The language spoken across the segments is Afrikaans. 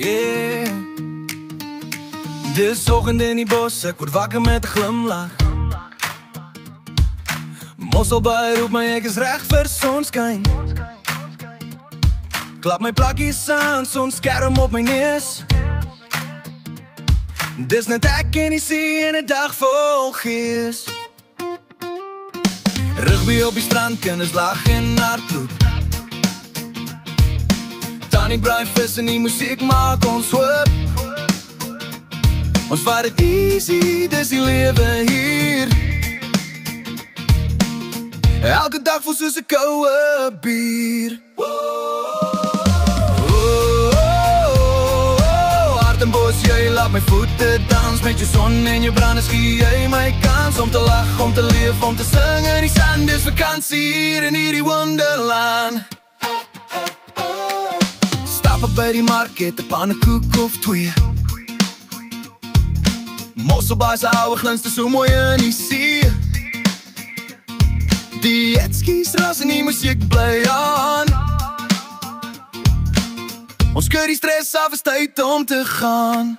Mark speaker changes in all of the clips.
Speaker 1: Yeah. Dis oggend in die bos, ek word wakker met 'n glimlach. Mosselbaai roep my, ek is reg vir sonskyn. Klap my plakkies aan, sonskerm op my neus. Dis net ek en die see en 'n dag vol gees. Rugby op die strand, kinders lag en hardloop. Tannie braai vis en die musiek maak ons hoop. Ons vat het easy, dis die lewe hier. Elke dag voel soos 'n koue bier. Hartenbos, jy laat my voete dans. Met jou son en jou branders gee jy my kans om te lag, om te leef, om te sing in die sand. Dis vakansie hier in hierdie wonderland. Stappen by die mark, het 'n pannekoek of twee. Mosselbaai se ouwe glinster so mooi in die see. Die jetskis ras en die musiek bly aan. Ons keur die stress af, is tyd om te gaan.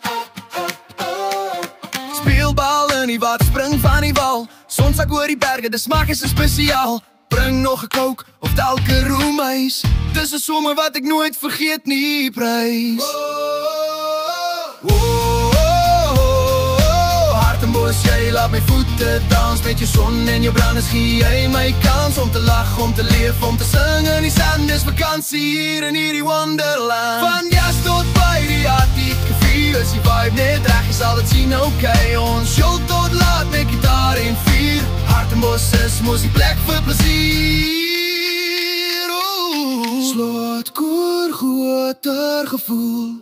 Speaker 1: Speelbal in die water, spring van die wal. Sonsak oor die berge, de smaak is so spesiaal. Bring nog 'n coke of dalk 'n roomys. Dis 'n somer wat ek nooit vergeet nie, prys. Hartenbos, jy laat my voete dans. Met jou son en jou branders gee jy my kans om te lag, om te leef, om te sing in die sand. Dis vakansie hier in hierdie wonderland. Van jas tot by die Arctieke vier. Is die vibe net reg, jy sal dit sien, okay. Ons jol tot laat met gitaar en vier. Hartenbos is mos die plek vir plesier. Slotkoor, groter gevoel.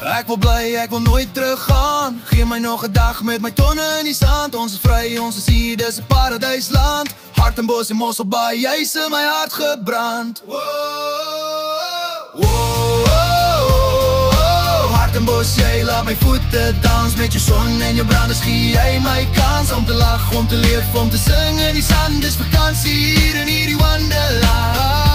Speaker 1: Ek wil bly, ek wil nooit teruggaan. Gee my nog 'n dag met my tonne in die sand. Ons is vry, ons is hier, dis 'n paradysland. Hartenbos en Mosselbaai, jy's in my hart gebrand. Hartenbos, jy laat my voete dans. Met jou son en jou branders gee jy my kans om te lag, om te leef, om te sing in die sand. Dis vakansie hier in hierdie wonderland.